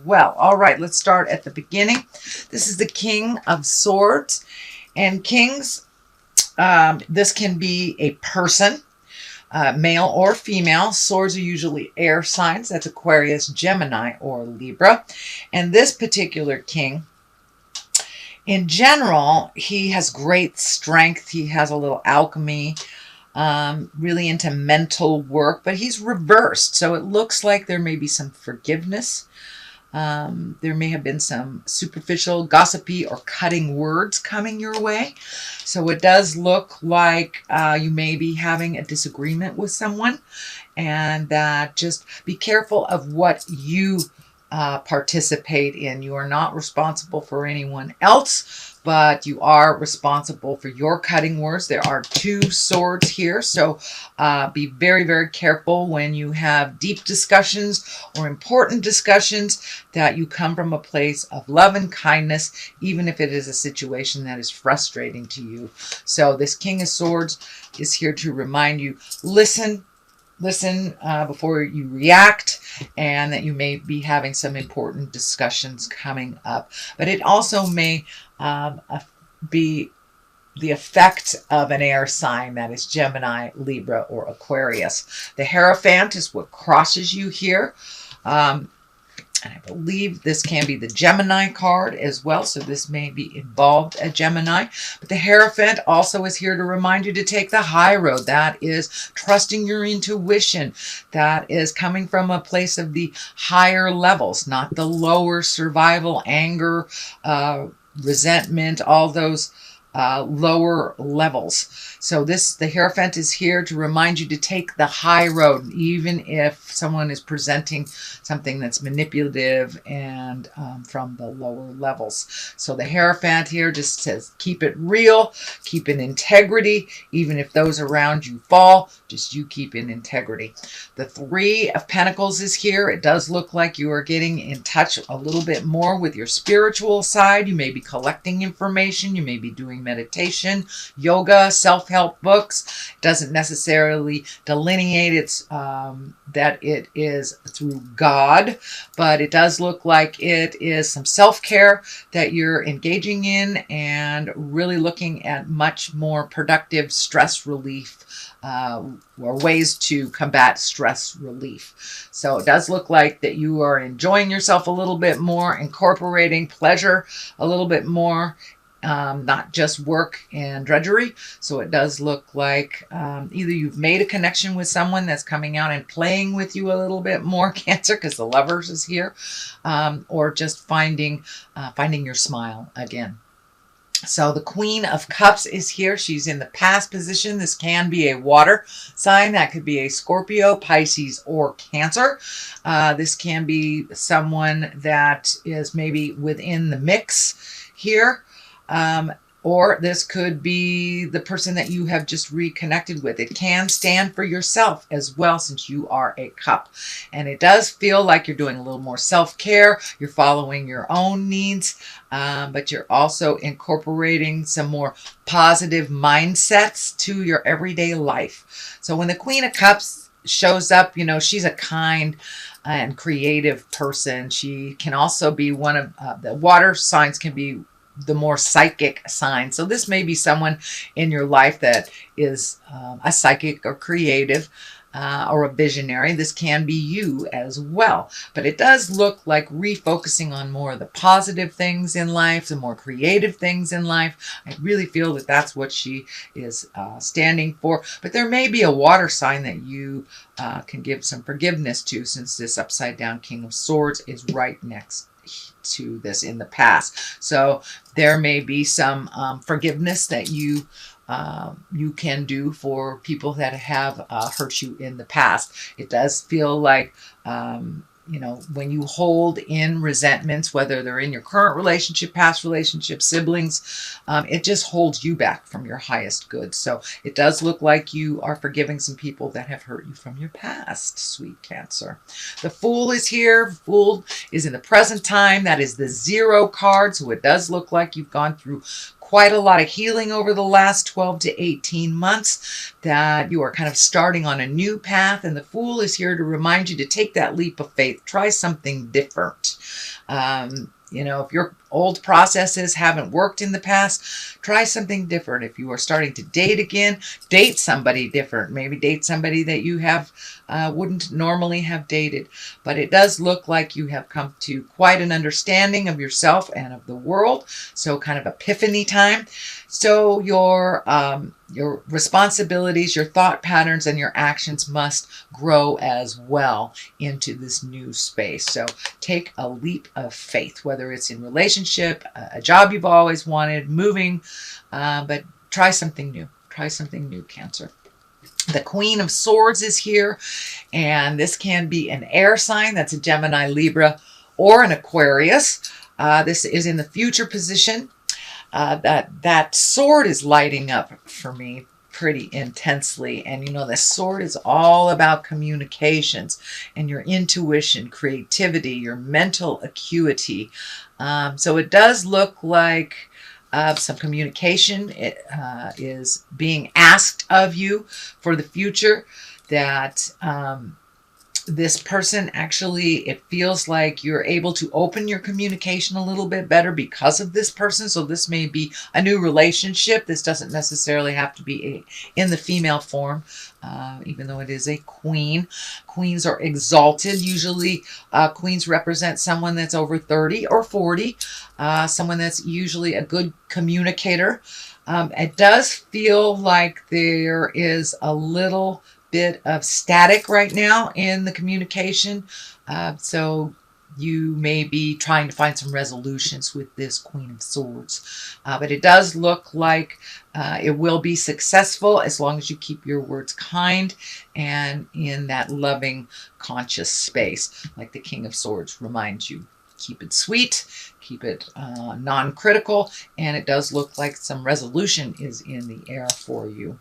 well. All right, let's start at the beginning. This is the King of Swords. And kings, this can be a person, male or female. Swords are usually air signs. That's Aquarius, Gemini, or Libra. And this particular king, in general, he has great strength. He has a little alchemy, really into mental work, but he's reversed. So it looks like there may be some forgiveness. There may have been some superficial, gossipy, or cutting words coming your way. So it does look like you may be having a disagreement with someone, and that just be careful of what you participate in. You are not responsible for anyone else, but you are responsible for your cutting words. There are two swords here, so be very, very careful when you have deep discussions or important discussions that you come from a place of love and kindness, even if it is a situation that is frustrating to you. So this King of Swords is here to remind you, listen before you react, and that you may be having some important discussions coming up. But it also may be the effect of an air sign, that is Gemini, Libra, or Aquarius. The Hierophant is what crosses you here. And I believe this can be the Gemini card as well, so this may be involved a Gemini. But the Hierophant also is here to remind you to take the high road. That is trusting your intuition. That is coming from a place of the higher levels, not the lower survival, anger, resentment, all those lower levels. So the Hierophant is here to remind you to take the high road, even if someone is presenting something that's manipulative and from the lower levels. So the Hierophant here just says, keep it real, keep in integrity, even if those around you fall, just you keep in integrity. The Three of Pentacles is here. It does look like you are getting in touch a little bit more with your spiritual side. You may be collecting information. You may be doing meditation, yoga, self-help books. It doesn't necessarily delineate that it is through God, but it does look like it is some self-care that you're engaging in, and really looking at much more productive stress relief or ways to combat stress relief. So it does look like that you are enjoying yourself a little bit more, incorporating pleasure a little bit more, not just work and drudgery. So it does look like either you've made a connection with someone that's coming out and playing with you a little bit more, Cancer, because the Lovers is here, or just finding your smile again. So the Queen of Cups is here. She's in the past position. This can be a water sign. That could be a Scorpio, Pisces, or Cancer. This can be someone that is maybe within the mix here. Or this could be the person that you have just reconnected with. It can stand for yourself as well, since you are a cup. And it does feel like you're doing a little more self-care. You're following your own needs, but you're also incorporating some more positive mindsets to your everyday life. So when the Queen of Cups shows up, you know, she's a kind and creative person. She can also be one of the water signs, can be the more psychic sign. So this may be someone in your life that is a psychic or creative or a visionary. This can be you as well. But it does look like refocusing on more of the positive things in life, the more creative things in life. I really feel that that's what she is standing for. But there may be a water sign that you can give some forgiveness to, since this upside down King of Swords is right next to this in the past. So there may be some forgiveness that you can do for people that have hurt you in the past. It does feel like you know, when you hold in resentments, whether they're in your current relationship, past relationship, siblings, it just holds you back from your highest good. So it does look like you are forgiving some people that have hurt you from your past, sweet Cancer. The Fool is here. Fool is in the present time. That is the 0 card. So it does look like you've gone through quite a lot of healing over the last 12 to 18 months, that you are kind of starting on a new path. And the Fool is here to remind you to take that leap of faith. Try something different. You know, if your old processes haven't worked in the past, try something different. If you are starting to date again, date somebody different. Maybe date somebody that you have wouldn't normally have dated. But it does look like you have come to quite an understanding of yourself and of the world. So kind of epiphany time. So your responsibilities, your thought patterns, and your actions must grow as well into this new space. So take a leap of faith, whether it's in relationship, a job you've always wanted, moving, but try something new. Try something new, Cancer. The Queen of Swords is here, and this can be an air sign. That's a Gemini, Libra, or an Aquarius. This is in the future position. That sword is lighting up for me pretty intensely. And you know, the sword is all about communications and your intuition, creativity, your mental acuity. So it does look like some communication is being asked of you for the future, that this person actually, it feels like you're able to open your communication a little bit better because of this person. So this may be a new relationship. This doesn't necessarily have to be in the female form, even though it is a queen. Queens are exalted. Usually queens represent someone that's over 30 or 40, someone that's usually a good communicator. It does feel like there is a little bit of static right now in the communication. So you may be trying to find some resolutions with this Queen of Swords. But it does look like it will be successful as long as you keep your words kind and in that loving, conscious space. Like the King of Swords reminds you, keep it sweet, keep it non-critical, and it does look like some resolution is in the air for you.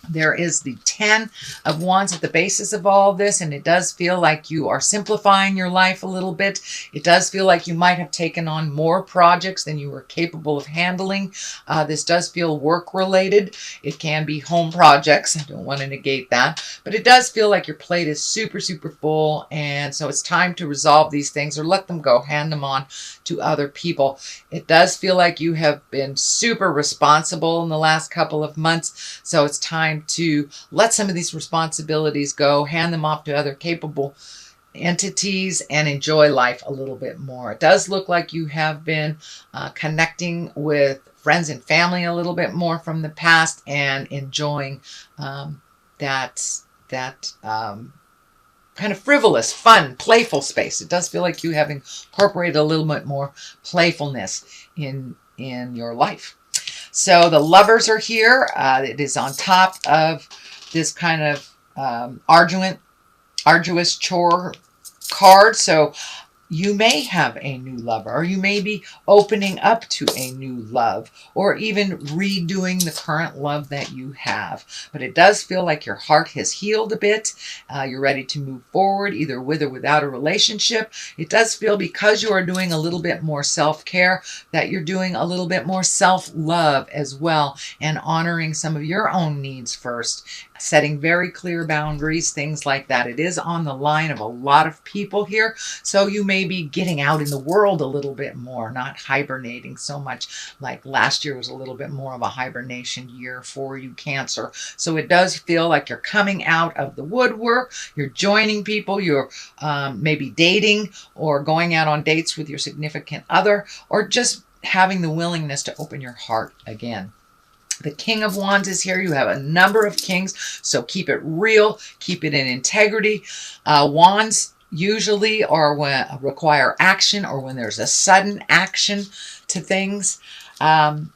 There is the 10 of Wands at the basis of all of this, and it does feel like you are simplifying your life a little bit. It does feel like you might have taken on more projects than you were capable of handling. This does feel work-related. It can be home projects. I don't want to negate that. But it does feel like your plate is super, super full, and so it's time to resolve these things or let them go, hand them on to other people. It does feel like you have been super responsible in the last couple of months, so it's time to let some of these responsibilities go, hand them off to other capable entities, and enjoy life a little bit more. It does look like you have been connecting with friends and family a little bit more from the past and enjoying that kind of frivolous, fun, playful space. It does feel like you have incorporated a little bit more playfulness in your life. So the Lovers are here. It is on top of this kind of arduous chore card. So you may have a new lover, or you may be opening up to a new love, or even redoing the current love that you have. But it does feel like your heart has healed a bit. You're ready to move forward, either with or without a relationship. It does feel, because you are doing a little bit more self-care, that you're doing a little bit more self-love as well, and honoring some of your own needs first, setting very clear boundaries, things like that. It is on the line of a lot of people here, so you may be getting out in the world a little bit more, not hibernating so much. Like last year was a little bit more of a hibernation year for you, Cancer. So it does feel like you're coming out of the woodwork, you're joining people, you're maybe dating or going out on dates with your significant other, or just having the willingness to open your heart again. The King of Wands is here. You have a number of kings, so keep it real, keep it in integrity. Wands usually are when require action, or when there's a sudden action to things. And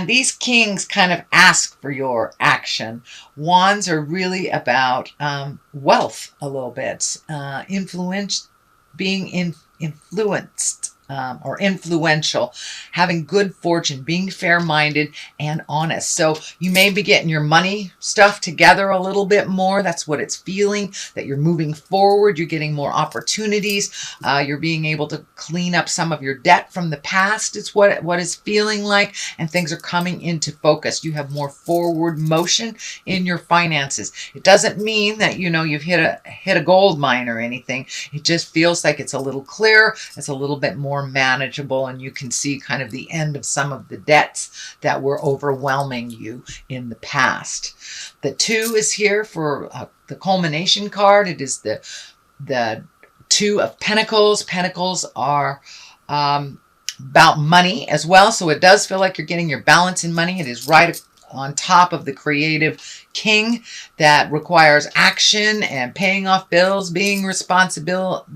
these kings kind of ask for your action. Wands are really about wealth a little bit, being influenced or influential, having good fortune, being fair-minded and honest. So you may be getting your money stuff together a little bit more. That's what it's feeling, that you're moving forward. You're getting more opportunities. You're being able to clean up some of your debt from the past. It's what it's feeling like, and things are coming into focus. You have more forward motion in your finances. It doesn't mean that, you know, you've hit a gold mine or anything. It just feels like it's a little clearer. It's a little bit more manageable, and you can see kind of the end of some of the debts that were overwhelming you in the past. The 2 is here for the culmination card. It is the 2 of Pentacles. Pentacles are about money as well, so it does feel like you're getting your balance in money. It is right on top of the creative king that requires action and paying off bills, being responsible.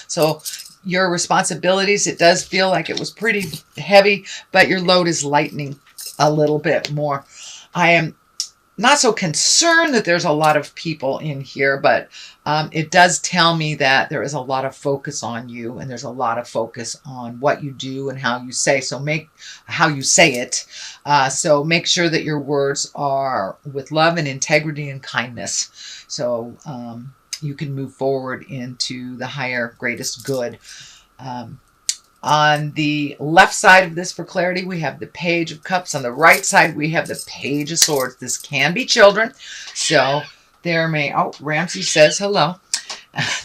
So your responsibilities, it does feel like it was pretty heavy, but your load is lightening a little bit more. I am not so concerned that there's a lot of people in here, but it does tell me that there is a lot of focus on you, and there's a lot of focus on what you do and how you say. So how you say it. So make sure that your words are with love and integrity and kindness. So you can move forward into the higher, greatest good. On the left side of this, for clarity, we have the Page of Cups. On the right side, we have the Page of Swords. This can be children. So there may... Oh, Ramsey says hello.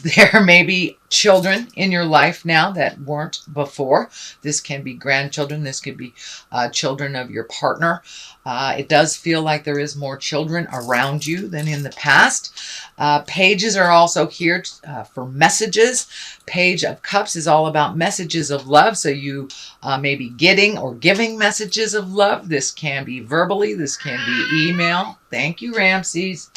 There may be children in your life now that weren't before. This can be grandchildren. This could be children of your partner. It does feel like there is more children around you than in the past. Pages are also here for messages. Page of Cups is all about messages of love. So you may be getting or giving messages of love. This can be verbally. This can be email. Thank you, Ramses.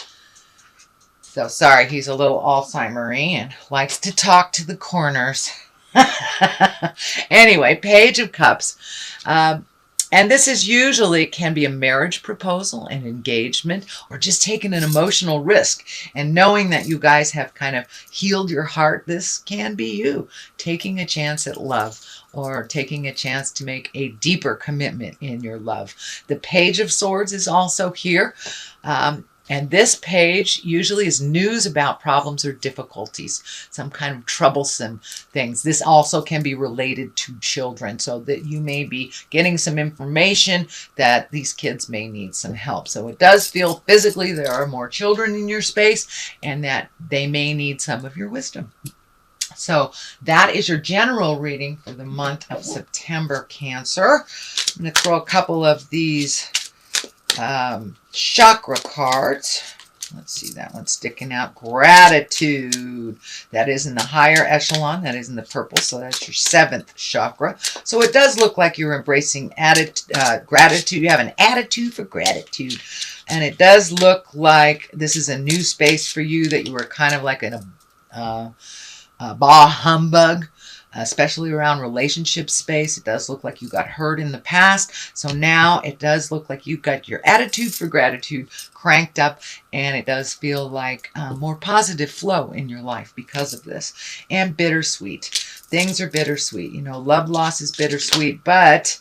So sorry, he's a little Alzheimer-y and likes to talk to the corners. Anyway, Page of Cups. And this is usually can be a marriage proposal, an engagement, or just taking an emotional risk. And knowing that you guys have kind of healed your heart, this can be you taking a chance at love, or taking a chance to make a deeper commitment in your love. The Page of Swords is also here. And this page usually is news about problems or difficulties, some kind of troublesome things. This also can be related to children, so that you may be getting some information that these kids may need some help. So it does feel physically there are more children in your space, and that they may need some of your wisdom. So that is your general reading for the month of September, Cancer. I'm going to throw a couple of these chakra cards. Let's see, that one's sticking out. Gratitude. That is in the higher echelon. That is in the purple. So that's your 7th chakra. So it does look like you're embracing gratitude. You have an attitude for gratitude. And it does look like this is a new space for you, that you were kind of like in a bah humbug, especially around relationship space. It does look like you got hurt in the past. So now it does look like you've got your attitude for gratitude cranked up, and it does feel like more positive flow in your life because of this. And bittersweet. Things are bittersweet. You know, love loss is bittersweet, but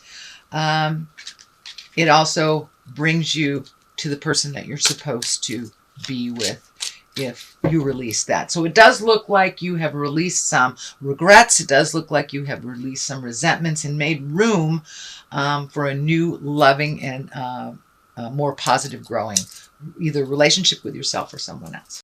it also brings you to the person that you're supposed to be with if you release that. So it does look like you have released some regrets. It does look like you have released some resentments and made room for a new loving and more positive growing, either relationship with yourself or someone else.